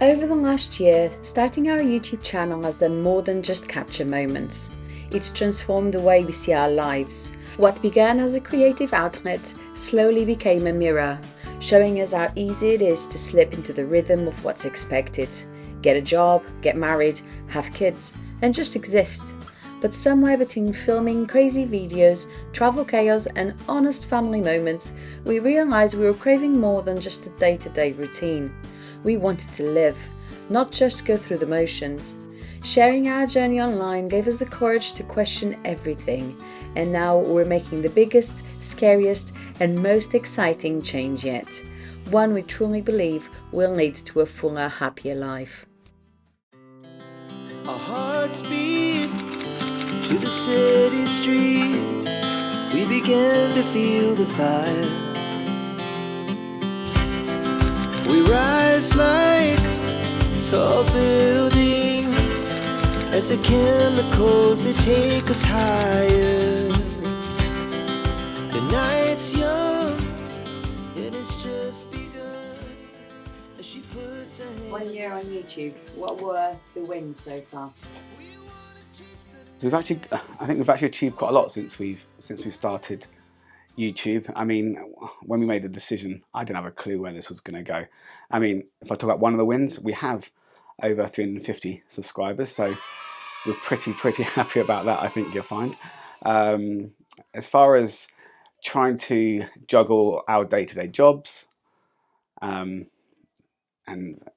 Over the last year, starting our YouTube channel has done more than just capture moments. It's transformed the way we see our lives. What began as a creative outlet slowly became a mirror, showing us how easy it is to slip into the rhythm of what's expected. Get a job, get married, have kids, and just exist. But somewhere between filming crazy videos, travel chaos, and honest family moments, we realised we were craving more than just a day-to-day routine. We wanted to live, not just go through the motions. Sharing our journey online gave us the courage to question everything, and now we're making the biggest, scariest, and most exciting change yet. One we truly believe will lead to a fuller, happier life. Our hearts beat to the city streets. We began to feel the fire. We rise like tall buildings as the chemicals they take us higher. The night's young, it has just begun. As she puts her hand. 1 year on YouTube, what were the wins so far? So I think we've actually achieved quite a lot since we've started YouTube. I mean, when we made the decision, I didn't have a clue where this was going to go. I mean, if I talk about one of the wins, we have over 350 subscribers, so we're pretty happy about that, I think you'll find. As far as trying to juggle our day-to-day jobs, and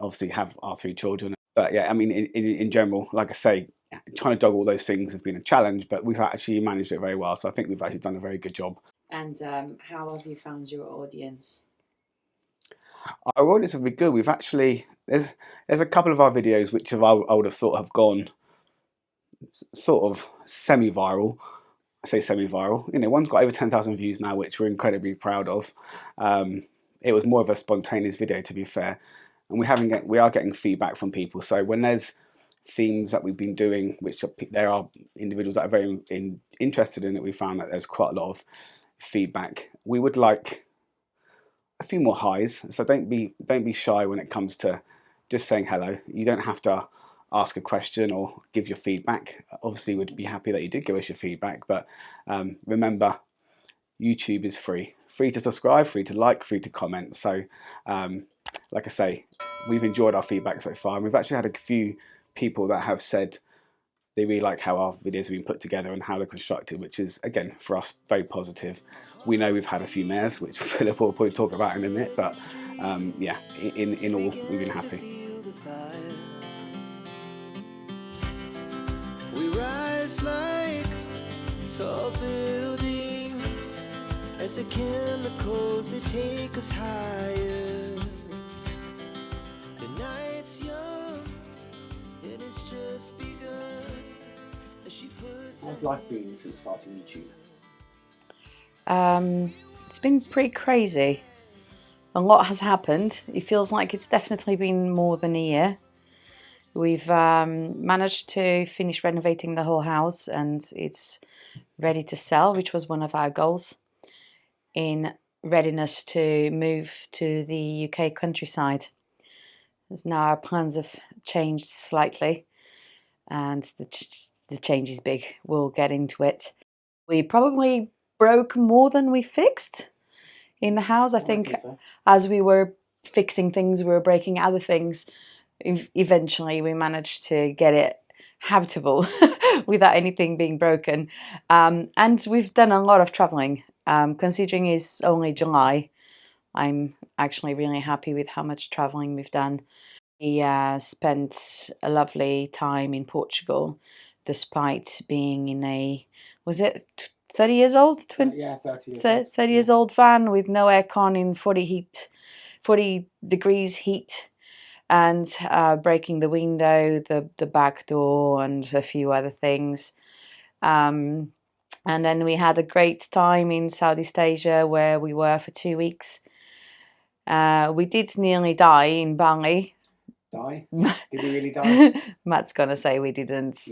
obviously have our 3 children. But yeah, I mean, in general, like I say, trying to juggle all those things has been a challenge, but we've actually managed it very well. So I think we've actually done a very good job. And how have you found your audience? Our audience have been good. We've actually, there's a couple of our videos which I would have thought have gone sort of semi-viral. I say semi-viral. You know, one's got over 10,000 views now, which we're incredibly proud of. It was more of a spontaneous video, to be fair. And we are getting feedback from people. So when there's themes that we've been doing, which there are individuals that are very interested in it, we found that there's quite a lot of feedback. We would like a few more highs, so don't be shy when it comes to just saying hello. You don't have to ask a question or give your feedback. Obviously, we'd be happy that you did give us your feedback, but remember, YouTube is free to subscribe, free to like, free to comment. So like I say, we've enjoyed our feedback so far, and we've actually had a few people that have said they really like how our videos have been put together and how they're constructed, which is, again, for us, very positive. We know we've had a few mares, which Philip will probably talk about in a minute, but yeah, in all, we've been happy. We rise like tall buildings as the chemicals they take us higher. The night's young, it has just begun. As she puts. How's life been since starting YouTube? It's been pretty crazy. A lot has happened. It feels like it's definitely been more than a year. We've managed to finish renovating the whole house and it's ready to sell, which was one of our goals, in readiness to move to the UK countryside. As now our plans have changed slightly and the change is big. We'll get into it. We probably broke more than we fixed in the house. I think so. As we were fixing things, we were breaking other things. Eventually we managed to get it habitable without anything being broken. And we've done a lot of traveling. Considering it's only July, I'm actually really happy with how much traveling we've done. We spent a lovely time in Portugal, despite being in a, was it 30 years old? Yeah, 30 years old van with no aircon in 40 degrees heat, and breaking the window, the back door, and a few other things. And then we had a great time in Southeast Asia where we were for 2 weeks. We did nearly die in Bali. Die? Did we really die? Matt's gonna say we didn't.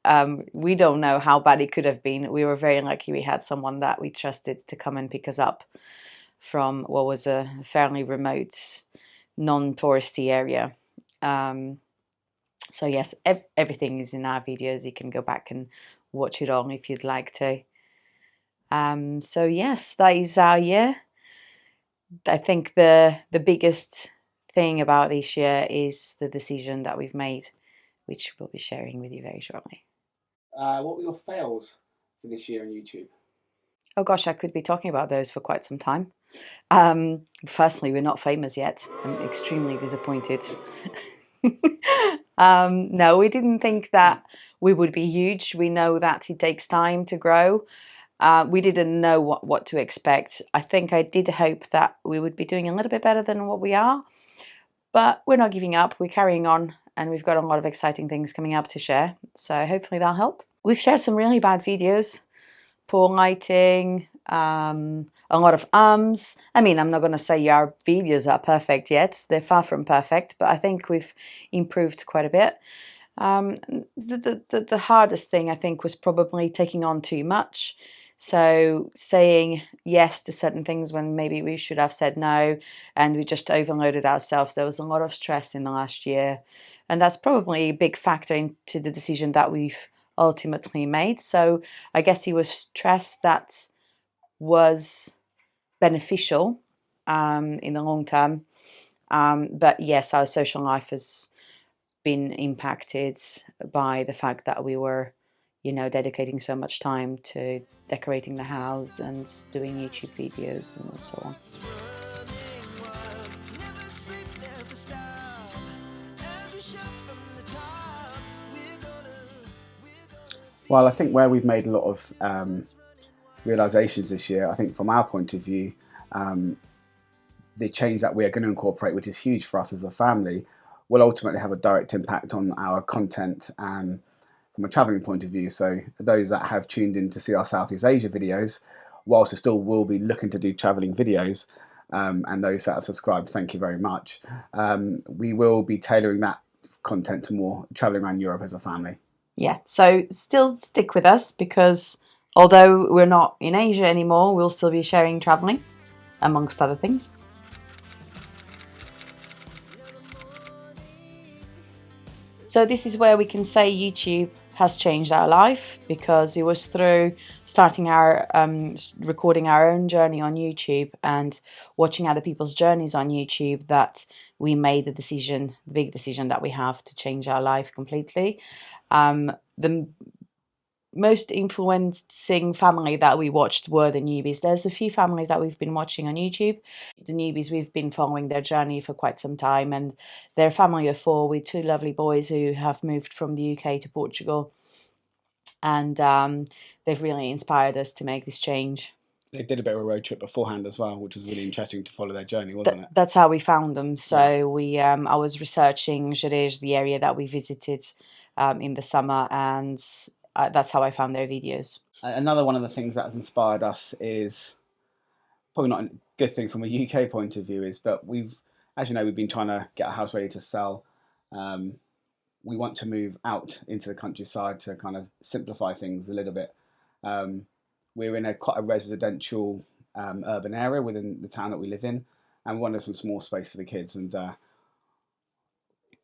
No. We don't know how bad it could have been. We were very lucky we had someone that we trusted to come and pick us up from what was a fairly remote, non-touristy area. So yes, everything is in our videos. You can go back and watch it all if you'd like to. So yes, that is our year. I think the biggest thing about this year is the decision that we've made, which we'll be sharing with you very shortly. What were your fails for this year on YouTube? Oh gosh, I could be talking about those for quite some time. Firstly, we're not famous yet. I'm extremely disappointed. No, we didn't think that we would be huge. We know that it takes time to grow. We didn't know what to expect. I think I did hope that we would be doing a little bit better than what we are, but we're not giving up. We're carrying on, and we've got a lot of exciting things coming up to share. So hopefully that'll help. We've shared some really bad videos, poor lighting, a lot of ums. I mean, I'm not going to say our videos are perfect yet. They're far from perfect, but I think we've improved quite a bit. The hardest thing, I think, was probably taking on too much. So saying yes to certain things when maybe we should have said no, and we just overloaded ourselves. There was a lot of stress in the last year, and that's probably a big factor into the decision that we've ultimately made. So I guess it was stress that was beneficial in the long term. But yes, our social life has been impacted by the fact that we were, dedicating so much time to decorating the house and doing YouTube videos and so on. Well, I think where we've made a lot of realizations this year, I think from our point of view, the change that we are going to incorporate, which is huge for us as a family, will ultimately have a direct impact on our content from a travelling point of view. So those that have tuned in to see our Southeast Asia videos, whilst we still will be looking to do travelling videos, and those that have subscribed, thank you very much. We will be tailoring that content to more travelling around Europe as a family. Yeah, so still stick with us, because although we're not in Asia anymore, we'll still be sharing travelling, amongst other things. So this is where we can say YouTube has changed our life, because it was through starting our recording our own journey on YouTube and watching other people's journeys on YouTube that we made the big decision that we have to change our life completely. The most influencing family that we watched were the newbies. There's a few families that we've been watching on YouTube. The newbies, we've been following their journey for quite some time, and they're a family of 4 with 2 lovely boys who have moved from the UK to Portugal, and they've really inspired us to make this change. They did a bit of a road trip beforehand as well, which was really interesting to follow their journey, wasn't it? That's how we found them. So I was researching Jerez, the area that we visited in the summer, and that's how I found their videos. Another one of the things that has inspired us is probably not a good thing from a UK point of view, but as you know, we've been trying to get our house ready to sell. We want to move out into the countryside to kind of simplify things a little bit. We're in quite a residential urban area within the town that we live in, and we wanted some small space for the kids. And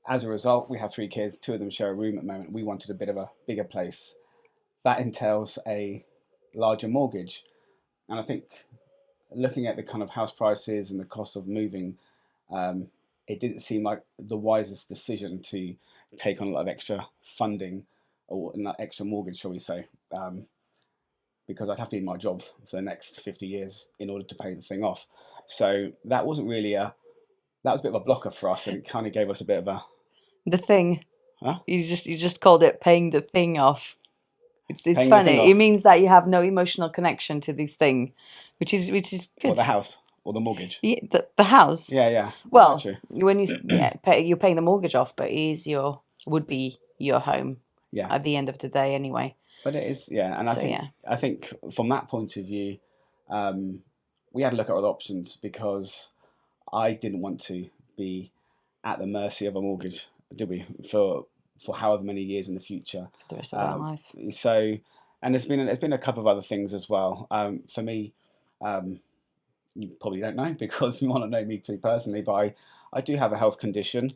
as a result, we have 3 kids. 2 of them share a room at the moment. We wanted a bit of a bigger place. That entails a larger mortgage. And I think looking at the kind of house prices and the cost of moving, it didn't seem like the wisest decision to take on a lot of extra funding or an extra mortgage, shall we say, because I'd have to be in my job for the next 50 years in order to pay the thing off. So that wasn't really that was a bit of a blocker for us, and it kind of gave us a bit of a... The thing. Huh? You just called it paying the thing off. It's Paying the thing funny. It off. means that you have no emotional connection to this thing, which is good. Or the house, or the mortgage. Yeah, the house. Yeah. Well, True. when you're paying the mortgage off, but it would be your home. Yeah. At the end of the day, anyway. But it is, yeah, and I think from that point of view, we had to look at other options, because I didn't want to be at the mercy of a mortgage, did we? For however many years in the future. For the rest of our life. So, and there's been a couple of other things as well. For me, you probably don't know, because you want to know me too personally, but I do have a health condition.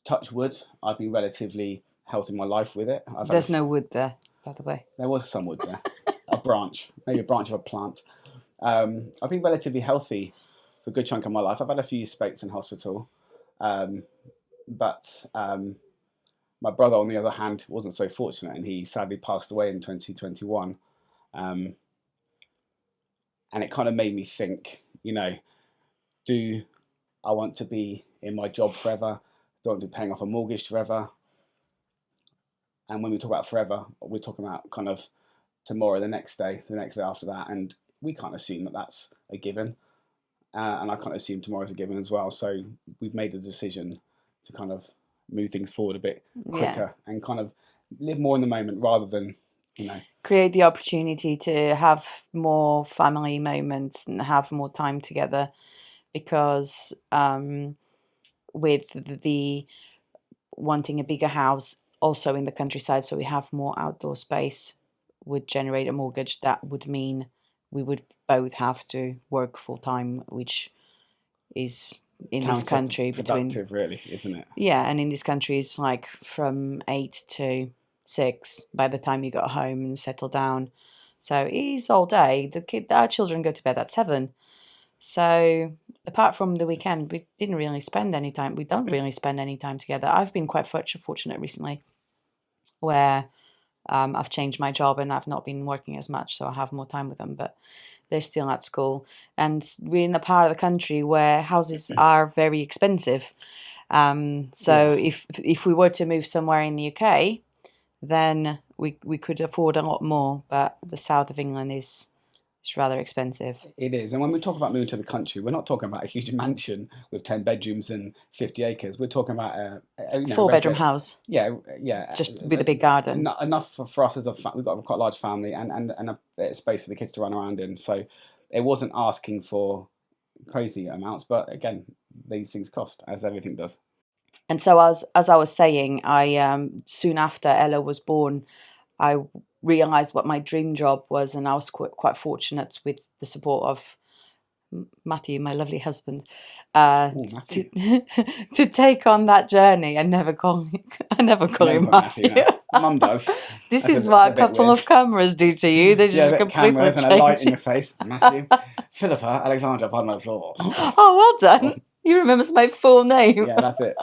touch wood, I've been relatively healthy in my life with it. There's no wood there, by the way. There was some wood there, a branch, maybe a branch of a plant. I've been relatively healthy for a good chunk of my life. I've had a few spates in hospital, but my brother, on the other hand, wasn't so fortunate, and he sadly passed away in 2021. And it kind of made me think, do I want to be in my job forever? Do I want to be paying off a mortgage forever? And when we talk about forever, we're talking about kind of tomorrow, the next day after that. And we can't assume that that's a given. And I can't assume tomorrow's a given as well. So we've made the decision to kind of move things forward a bit quicker and kind of live more in the moment rather than, create the opportunity to have more family moments and have more time together, because with the wanting a bigger house also in the countryside, so we have more outdoor space, would generate a mortgage. That would mean we would both have to work full time, which is in this country productive, really, isn't it? Yeah, and in this country it's like from 8 to 6 by the time you got home and settle down. So it is all day. Our children go to bed at 7. So apart from the weekend, we don't really spend any time together. I've been quite fortunate recently where I've changed my job and I've not been working as much, so I have more time with them, but they're still at school. And we're in a part of the country where houses are very expensive. If we were to move somewhere in the UK, then we could afford a lot more, but the south of England is rather expensive. It is. And when we talk about moving to the country, we're not talking about a huge mansion with 10 bedrooms and 50 acres. We're talking about a 4-bedroom house. Yeah. Just with a big garden. Enough for us as we've got quite a large family and a bit of space for the kids to run around in. So it wasn't asking for crazy amounts, but again, these things cost, as everything does. And so as I was saying, I soon after Ella was born, I realised what my dream job was, and I was quite fortunate with the support of Matthew, my lovely husband, to take on that journey. I never call him Matthew. Mum does. This is what a couple of cameras do to you. They just completely cameras and a light in your face. Matthew, Philippa, Alexandra, pardon us all. Oh, well done. You remember my full name. Yeah, that's it.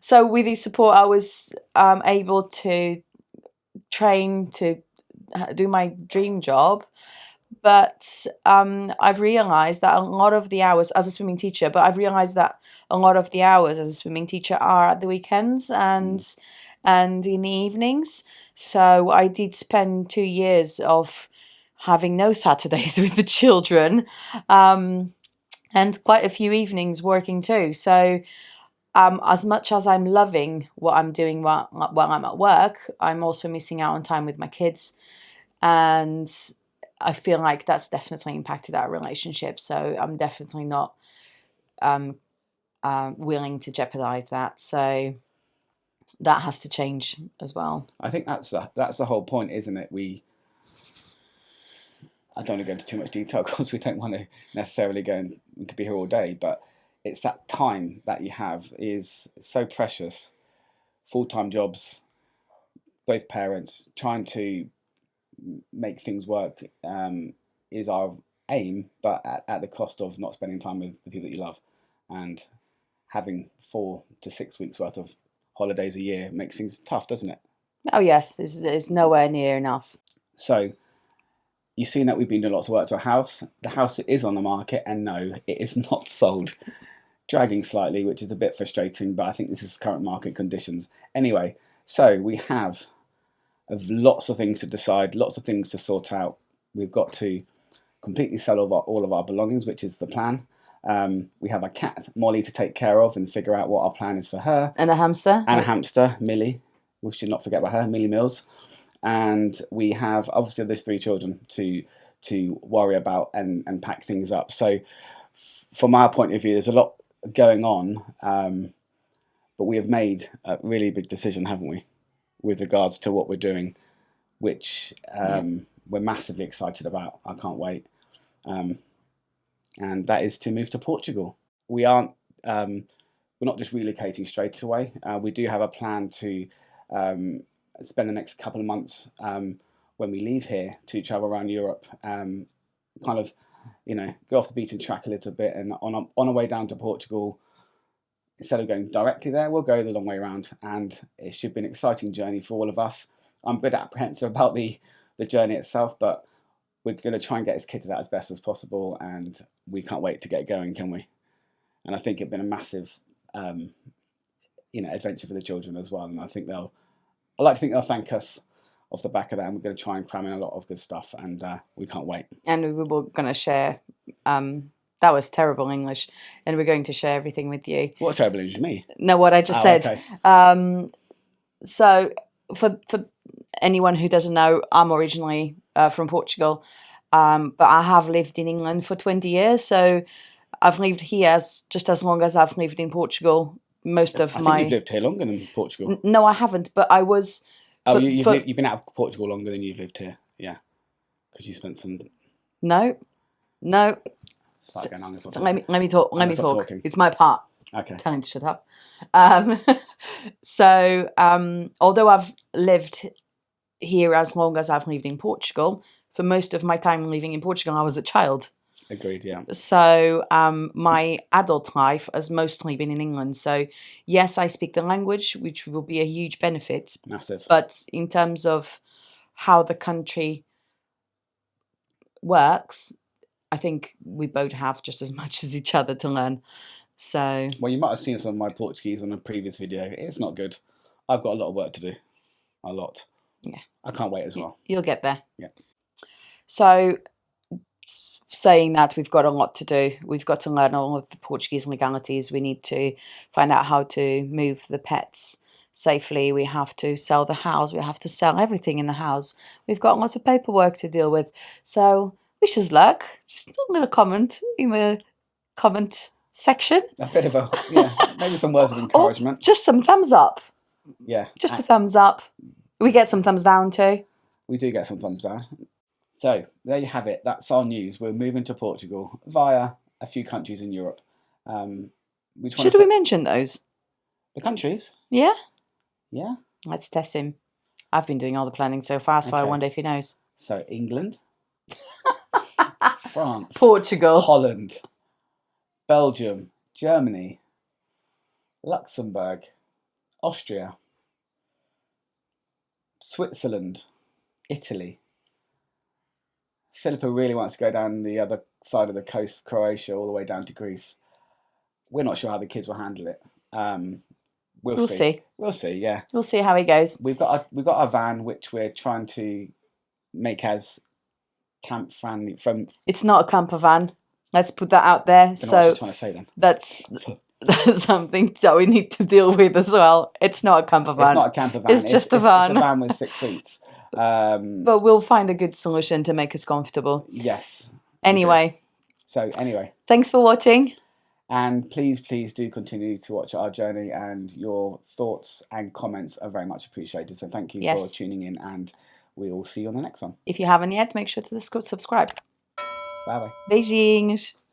So with his support, I was able to train to do my dream job. But I've realised that a lot of the hours as a swimming teacher, are at the weekends and in the evenings. So I did spend 2 years of having no Saturdays with the children, and quite a few evenings working too. So as much as I'm loving what I'm doing while I'm at work, I'm also missing out on time with my kids. And I feel like that's definitely impacted our relationship. So I'm definitely not willing to jeopardize that. So that has to change as well. I think that's the whole point, isn't it? I don't want to go into too much detail because we don't want to necessarily go and we could be here all day, but it's that time that you have is so precious. Full-time jobs, both parents, trying to make things work is our aim, but at the cost of not spending time with the people that you love. And having 4 to 6 weeks worth of holidays a year makes things tough, doesn't it? Oh yes, it's nowhere near enough. So you've seen that we've been doing lots of work to a house. The house is on the market, and no, it is not sold. Dragging slightly, which is a bit frustrating, but I think this is current market conditions. Anyway, so we have lots of things to decide, lots of things to sort out. We've got to completely sell all of our belongings, which is the plan. We have a cat, Molly, to take care of and figure out what our plan is for her. And a hamster. And a hamster, Millie. We should not forget about her, Millie Mills. And we have, obviously, there's 3 children to worry about and pack things up. So from our point of view, there's a lot going on, but we have made a really big decision, haven't we, with regards to what we're doing, which we're massively excited about. I can't wait. And that is to move to Portugal. We aren't we're not just relocating straight away. We do have a plan to spend the next couple of months when we leave here to travel around Europe, kind of, go off the beaten track a little bit, and on our way down to Portugal, instead of going directly there, we'll go the long way around, and it should be an exciting journey for all of us. I'm a bit apprehensive about the journey itself, but we're going to try and get this kitted out as best as possible, and we can't wait to get going, can we? And I think it's been a massive, adventure for the children as well, and I like to think they'll thank us off the back of that, and we're going to try and cram in a lot of good stuff, and we can't wait. And we were going to share. That was terrible English, and we're going to share everything with you. What terrible English? Me? No, what I just said. Okay. So for anyone who doesn't know, I'm originally from Portugal, but I have lived in England for 20 years. So I've lived here just as long as I've lived in Portugal. I think you've lived here longer than Portugal. No, I haven't, but I was. You've been out of Portugal longer than you've lived here. Yeah, because you spent some. No. Start going on, So let me talk. Let me talk. Talking. It's my part. Okay. Telling to shut up. So although I've lived here as long as I've lived in Portugal, for most of my time living in Portugal, I was a child. Agreed, yeah. So my adult life has mostly been in England. So yes, I speak the language, which will be a huge benefit. Massive. But in terms of how the country works, I think we both have just as much as each other to learn. So. Well, you might have seen some of my Portuguese on a previous video. It's not good. I've got a lot of work to do. A lot. Yeah. I can't wait as well. You'll get there. Yeah. So, saying that, we've got a lot to do. We've got to learn all of the Portuguese legalities. We need to find out how to move the pets safely. We have to sell the house. We have to sell everything in the house. We've got lots of paperwork to deal with. So, wish us luck. Just a little comment in the comment section. A bit of maybe some words of encouragement. Or just some thumbs up. Yeah. Just a thumbs up. We get some thumbs down too. We do get some thumbs down. So there you have it. That's our news. We're moving to Portugal via a few countries in Europe. Should we mention those? The countries? Yeah. Yeah. Let's test him. I've been doing all the planning so far, so I wonder if he knows. So England, France, Portugal, Holland, Belgium, Germany, Luxembourg, Austria, Switzerland, Italy. Philippa really wants to go down the other side of the coast, Croatia, all the way down to Greece. We're not sure how the kids will handle it. We'll see. We'll see. Yeah. We'll see how he goes. We've got a van which we're trying to make as camp friendly. It's not a camper van. Let's put that out there. So what you're trying to say then? That's something that we need to deal with as well. It's not a camper van. It's not a camper van. It's just a van. It's a van with 6 seats. But we'll find a good solution to make us comfortable. Yes. Anyway. Thanks for watching. And please do continue to watch our journey, and your thoughts and comments are very much appreciated. So thank you for tuning in, and we will see you on the next one. If you haven't yet, make sure to subscribe. Bye bye. Beijinhos.